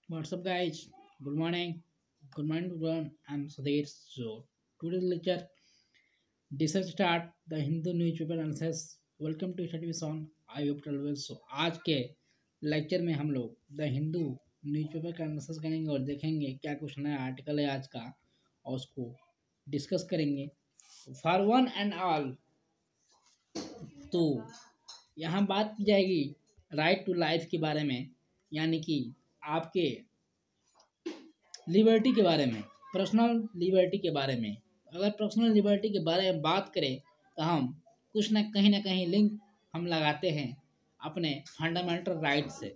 What's up, guys? Good morning. Good morning, everyone. I'm Sudhir. So, today's lecture, discuss start the Hindu newspaper analysis. Welcome to study on I hope all well. So, आज के lecture में हम लोग the Hindu newspaper का analysis करेंगे और देखेंगे क्या कुछ नया आर्टिकल है आज का और उसको डिस्कस करेंगे। फॉर वन एंड ऑल, तो यहाँ बात की जाएगी राइट टू लाइफ के बारे में, यानी कि आपके लिबर्टी के बारे में, पर्सनल लिबर्टी के बारे में। अगर पर्सनल लिबर्टी के बारे में बात करें तो हम कुछ न कहीं लिंक हम लगाते हैं अपने फंडामेंटल राइट से।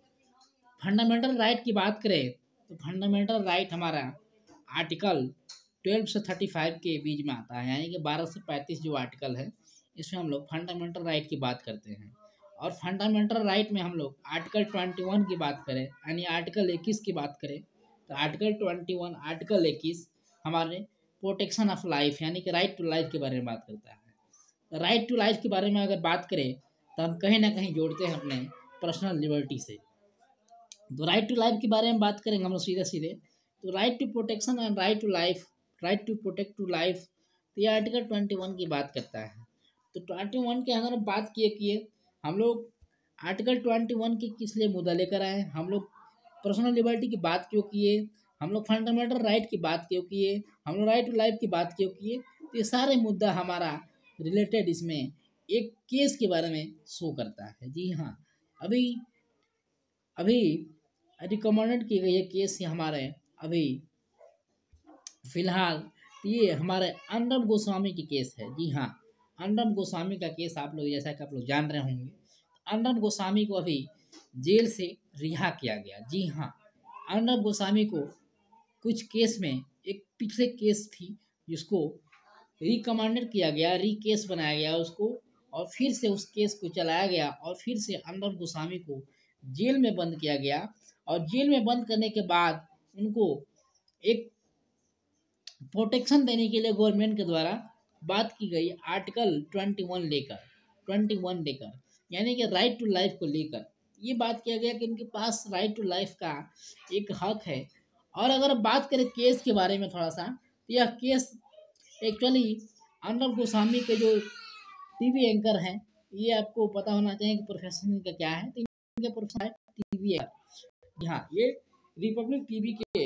फंडामेंटल राइट की बात करें तो फंडामेंटल राइट हमारा आर्टिकल 12 से 35 के बीच में आता है, यानी कि 12 से 35 जो आर्टिकल है इसमें हम लोग फंडामेंटल राइट की बात करते हैं। और फंडामेंटल राइट में हम लोग आर्टिकल 21 की बात करें, यानी आर्टिकल 21 की बात करें तो आर्टिकल 21 आर्टिकल 21 हमारे प्रोटेक्शन ऑफ लाइफ यानी कि राइट टू लाइफ के बारे में बात करता है। राइट टू लाइफ के बारे में अगर बात करें तो हम कहीं ना कहीं जोड़ते हैं अपने पर्सनल लिबर्टी से। तो राइट टू लाइफ के बारे में बात करेंगे हम लोग सीधे सीधे, तो right to protection and right to life, right to protect to life, तो ये आर्टिकल 21 की बात करता है। तो 21 के अगर बात किए हम लोग आर्टिकल 21 की किस लिए मुद्दा लेकर आए, हम लोग पर्सनल लिबर्टी की बात क्यों किए, हम लोग फंडामेंटल राइट की बात क्यों किए, हम लोग राइट टू लाइफ की बात क्यों किए, तो ये सारे मुद्दा हमारा रिलेटेड इसमें एक केस के बारे में शो करता है। जी हाँ, अभी अभी रिकमेंडेड की गई है केस हमारे अभी फिलहाल, तो ये हमारे अर्नब गोस्वामी की केस है। जी हाँ, अर्नब गोस्वामी का केस आप लोग जैसा कि आप लोग जान रहे होंगे, अर्नब गोस्वामी को अभी जेल से रिहा किया गया। जी हाँ, अर्नब गोस्वामी को कुछ केस में एक पिछले केस थी जिसको रिकमांडेड किया गया, केस बनाया गया उसको, और फिर से उस केस को चलाया गया और फिर से अर्नब गोस्वामी को जेल में बंद किया गया। और जेल में बंद करने के बाद उनको एक प्रोटेक्शन देने के लिए गवर्नमेंट के द्वारा बात की गई आर्टिकल 21 लेकर, यानी कि राइट टू लाइफ को लेकर ये बात किया गया कि इनके पास राइट टू लाइफ का एक हक है। और अगर बात करें केस के बारे में थोड़ा सा, तो यह केस एक्चुअली अर्नब गोस्वामी के जो टीवी एंकर हैं, ये आपको पता होना चाहिए कि प्रोफेशन इनका क्या है। तो इनका प्रोफेशन है टीवी एंकर। हाँ, ये रिपब्लिक टीवी के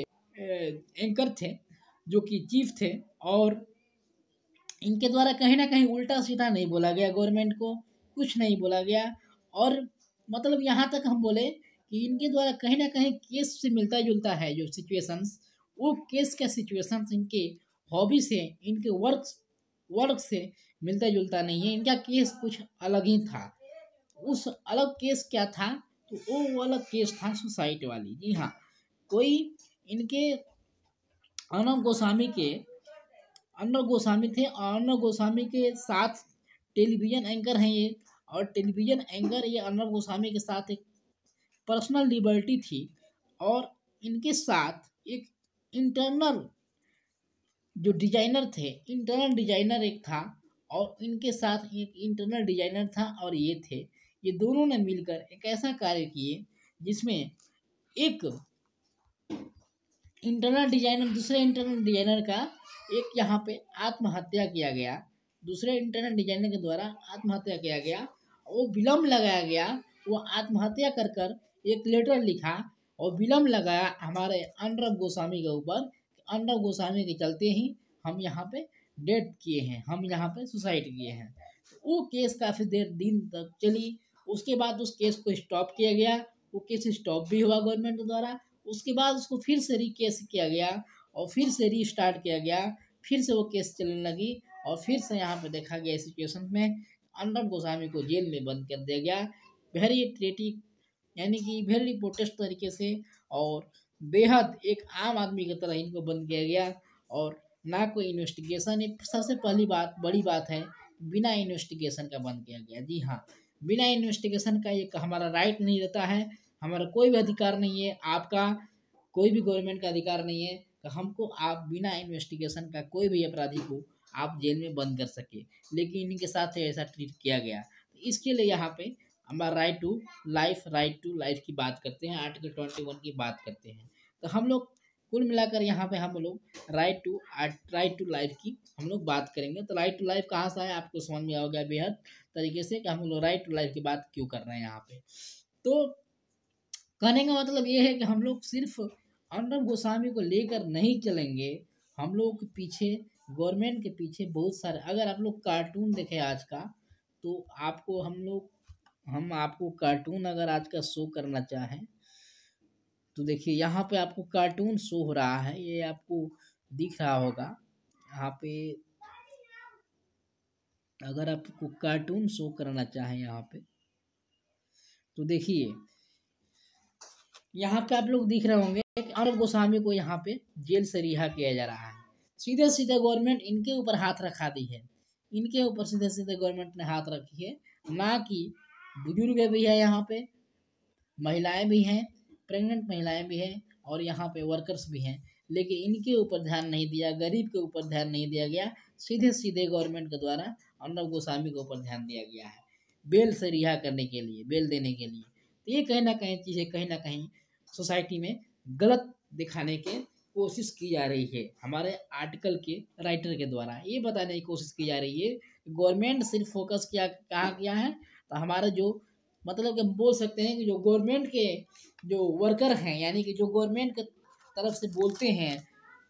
एंकर थे जो कि चीफ थे, और इनके द्वारा कहीं ना कहीं उल्टा सीधा नहीं बोला गया, गवर्नमेंट को कुछ नहीं बोला गया। और मतलब यहाँ तक हम बोले कि इनके द्वारा कहीं ना कहीं केस से मिलता जुलता है जो सिचुएशंस, वो केस का सिचुएशंस इनके हॉबी से, इनके वर्क से मिलता जुलता नहीं है। इनका केस कुछ अलग ही था। उस अलग केस क्या था, तो वो अलग केस था सुसाइड वाली। जी हाँ, कोई इनके अर्नब गोस्वामी थे, और अर्नब गोस्वामी के साथ टेलीविज़न एंकर हैं ये, और टेलीविज़न एंकर ये अर्नब गोस्वामी के साथ एक पर्सनल लिबर्टी थी। और इनके साथ एक इंटरनल जो डिजाइनर थे, इंटरनल डिजाइनर एक था, और इनके साथ एक इंटरनल डिजाइनर था, और ये दोनों ने मिलकर एक ऐसा कार्य किए जिसमें एक इंटरनल डिजाइनर दूसरे इंटरनल डिजाइनर का एक यहाँ पे आत्महत्या किया गया, दूसरे इंटरनल डिजाइनर के द्वारा आत्महत्या किया गया। वो विलम्ब लगाया गया, वो आत्महत्या कर एक लेटर लिखा और विलम्ब लगाया हमारे अर्नब गोस्वामी के ऊपर। अर्नब गोस्वामी के चलते ही हम यहाँ पे डेथ किए हैं, हम यहाँ पे सुसाइड किए हैं। वो केस काफ़ी दिन तक चली। उसके बाद उस केस को स्टॉप किया गया, वो केस स्टॉप भी हुआ गवर्नमेंट के द्वारा। उसके बाद उसको फिर से केस किया गया और फिर से रीस्टार्ट किया गया, फिर से वो केस चलने लगी, और फिर से यहाँ पे देखा गया सिचुएशन में अर्नब गोस्वामी को जेल में बंद कर दिया गया, वेरी ट्रेटिक यानी कि वेरी प्रोटेस्ट तरीके से, और बेहद एक आम आदमी की तरह इनको बंद किया गया। और ना कोई इन्वेस्टिगेशन, एक सबसे पहली बड़ी बात है, बिना इन्वेस्टिगेशन का बंद किया गया। जी हाँ, बिना इन्वेस्टिगेशन का एक हमारा राइट नहीं रहता है, हमारा कोई भी अधिकार नहीं है, आपका कोई भी गवर्नमेंट का अधिकार नहीं है कि हमको आप बिना इन्वेस्टिगेशन का कोई भी अपराधी को आप जेल में बंद कर सके, लेकिन इनके साथ ऐसा ट्रीट किया गया। इसके लिए यहाँ पे हमारा राइट टू लाइफ की बात करते हैं, आर्टिकल 21 की बात करते हैं। तो हम लोग कुल मिलाकर यहाँ पे हम लोग राइट टू लाइफ की हम लोग बात करेंगे। तो राइट टू लाइफ कहाँ से है आपको समझ में आ गया बेहद तरीके से कि हम लोग राइट टू लाइफ की बात क्यों कर रहे हैं यहाँ पे। तो कहने का मतलब ये है कि हम लोग सिर्फ अर्नब गोस्वामी को लेकर नहीं चलेंगे, हम लोग के पीछे गवर्नमेंट के पीछे बहुत सारे, अगर आप लोग कार्टून देखें आज का, तो आपको हम आपको कार्टून अगर आज का शो करना चाहें तो देखिए यहाँ पे आपको कार्टून शो हो रहा है, ये आपको दिख रहा होगा यहाँ पे। अगर आपको कार्टून शो करना चाहें यहाँ पे तो देखिए यहाँ पे आप लोग दिख रहे होंगे कि अर्नब गोस्वामी को यहाँ पे जेल से रिहा किया जा रहा है। सीधे सीधे गवर्नमेंट इनके ऊपर हाथ रखा दी है, इनके ऊपर सीधे सीधे गवर्नमेंट ने हाथ रखी है, ना कि बुजुर्ग भी है यहाँ पे, महिलाएं भी हैं, प्रेग्नेंट महिलाएं भी हैं और यहाँ पे वर्कर्स भी हैं, लेकिन इनके ऊपर ध्यान नहीं दिया, गरीब के ऊपर ध्यान नहीं दिया गया। सीधे सीधे गवर्नमेंट के द्वारा अर्नब गोस्वामी के ऊपर ध्यान दिया गया है बेल से रिहा करने के लिए, बेल देने के लिए। तो ये कहीं ना कहीं चीज़ें कहीं ना कहीं सोसाइटी में गलत दिखाने के कोशिश की जा रही है हमारे आर्टिकल के राइटर के द्वारा। ये बताने की कोशिश की जा रही है गवर्नमेंट सिर्फ फोकस किया कहाँ किया है, तो हमारे जो मतलब कि हम बोल सकते हैं कि जो गवर्नमेंट के जो वर्कर हैं, यानी कि जो गवर्नमेंट की तरफ से बोलते हैं,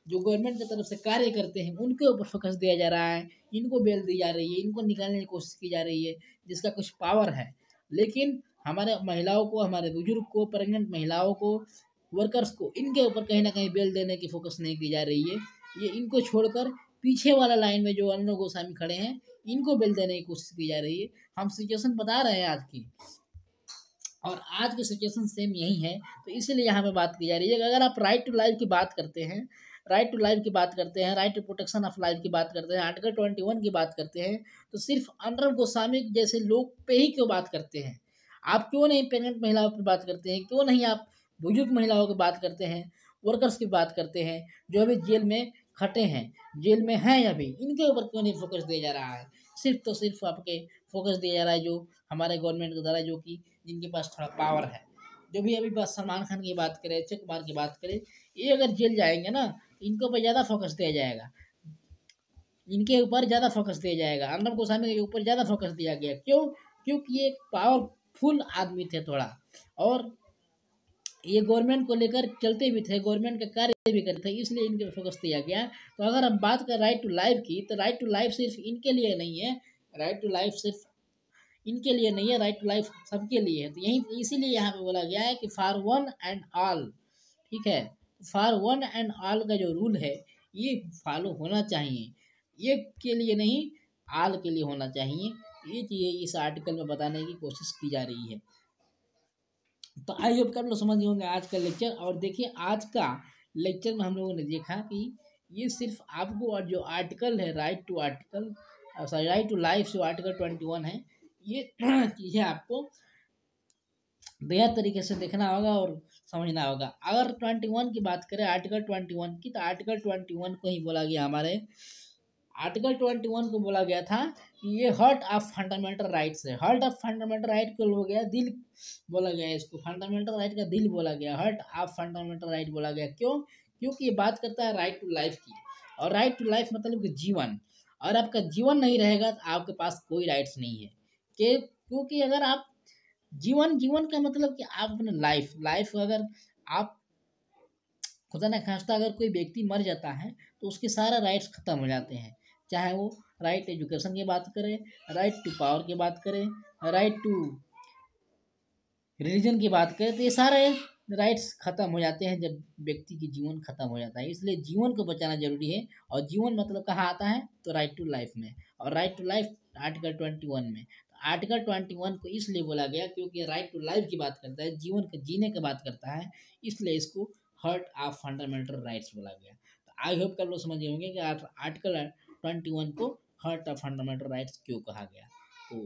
जो गवर्नमेंट की तरफ से कार्य करते हैं, उनके ऊपर फोकस दिया जा रहा है, इनको बेल दी जा रही है, इनको निकालने की कोशिश की जा रही है जिसका कुछ पावर है। लेकिन हमारे महिलाओं को, हमारे बुजुर्ग को, प्रेग्नेंट महिलाओं को, वर्कर्स को, इनके ऊपर कहीं ना कहीं बेल देने की फोकस नहीं की जा रही है। ये इनको छोड़कर पीछे वाला लाइन में जो अर्नब गोस्वामी खड़े हैं, इनको बेल देने की कोशिश की जा रही है। हम सिचुएशन बता रहे हैं आज की, और आज की सिचुएशन सेम यही है। तो इसीलिए यहाँ पे बात की जा रही है कि अगर आप राइट टू लाइफ की बात करते हैं, राइट टू लाइफ की बात करते हैं, right to protection of life की बात करते हैं, आर्टिकल 21 की बात करते हैं, तो सिर्फ अर्नब गोस्वामी जैसे लोग पे ही क्यों बात करते हैं? आप क्यों नहीं प्रेग्नेंट महिलाओं पर बात करते हैं? क्यों नहीं आप बुजुर्ग महिलाओं की बात करते हैं, वर्कर्स की बात करते हैं, जो अभी जेल में खटे हैं, जेल में हैं अभी, इनके ऊपर क्यों नहीं फोकस दिया जा रहा है? सिर्फ तो सिर्फ आपके फोकस दिया जा रहा है जो हमारे गवर्नमेंट के द्वारा, जो कि जिनके पास थोड़ा पावर है। जो भी अभी बस सलमान खान की बात करें, अक्षय कुमार की बात करें, ये अगर जेल जाएंगे ना, इनके ऊपर ज़्यादा फोकस दिया जाएगा, इनके ऊपर ज़्यादा फोकस दिया जाएगा। अर्नब गोस्वामी के ऊपर ज़्यादा फोकस दिया गया, क्यों? क्योंकि ये एक पावरफुल आदमी थे थोड़ा, और ये गवर्नमेंट को लेकर चलते भी थे, गवर्नमेंट का कार्य भी करते थे, इसलिए इनके पे फोकस दिया गया। तो अगर हम बात करें राइट टू लाइफ की, तो राइट टू लाइफ सिर्फ इनके लिए नहीं है, राइट टू लाइफ सिर्फ इनके लिए नहीं है, राइट टू लाइफ सबके लिए है। तो यही इसीलिए यहाँ पे बोला गया है कि फॉर वन एंड ऑल, ठीक है, फॉर वन एंड ऑल का जो रूल है ये फॉलो होना चाहिए, एक के लिए नहीं, ऑल के लिए होना चाहिए। ये चीज़ें इस आर्टिकल में बताने की कोशिश की जा रही है। तो आई होप आप लोग समझ गए होंगे आज का लेक्चर। और देखिए आज का लेक्चर में हम लोगों ने देखा कि ये सिर्फ आपको, और जो आर्टिकल है right to article, sorry right to life जो आर्टिकल 21 है, ये चीज़ें आपको बेहद तरीके से देखना होगा और समझना होगा। अगर 21 की बात करें, आर्टिकल 21 की, तो आर्टिकल 21 को ही बोला गया, हमारे आर्टिकल 21 को बोला गया था कि ये हार्ट ऑफ फंडामेंटल राइट्स है। हार्ट ऑफ फंडामेंटल राइट को बोला गया, दिल बोला गया, इसको फंडामेंटल राइट का दिल बोला गया, हार्ट ऑफ फंडामेंटल राइट बोला गया। क्यों? क्योंकि ये बात करता है राइट टू लाइफ की, और राइट टू लाइफ मतलब कि जीवन। और आपका जीवन नहीं रहेगा तो आपके पास कोई राइट्स नहीं है, क्योंकि अगर आप जीवन का मतलब कि आप अपने लाइफ अगर आप, खुदा न खास्ता अगर कोई व्यक्ति मर जाता है तो उसके सारा राइट्स खत्म हो जाते हैं, चाहे वो राइट एजुकेशन की बात करें, राइट टू पावर की बात करें, राइट टू रिलीजन की बात करें, तो ये सारे राइट्स खत्म हो जाते हैं जब व्यक्ति की जीवन खत्म हो जाता है। इसलिए जीवन को बचाना जरूरी है, और जीवन मतलब कहाँ आता है? तो राइट टू लाइफ में, और राइट टू लाइफ आर्टिकल 21 में। आर्टिकल 21 को इसलिए बोला गया क्योंकि राइट टू लाइफ की बात करता है, जीवन के जीने की बात करता है, इसलिए इसको हार्ट ऑफ फंडामेंटल राइट्स बोला गया। तो आई होप कर लोग समझ गए होंगे कि आर्टिकल 21 को हार्ट ऑफ फंडामेंटल राइट्स क्यों कहा गया। तो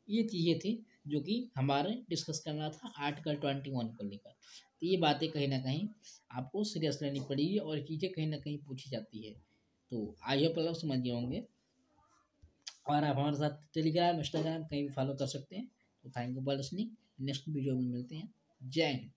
ये चीज़ें थी जो कि हमारे डिस्कस करना था आर्टिकल 21 को लेकर। तो ये बातें कहीं ना कहीं आपको सीरियस लेनी पड़ेगी, और चीज़ें कहीं ना कहीं पूछी जाती है। तो आई होप लोग समझ गए होंगे, और आप हमारे साथ टेलीग्राम, इंस्टाग्राम कहीं भी फॉलो कर सकते हैं। तो thank you for listening. Next video में मिलते हैं। जय हिंद।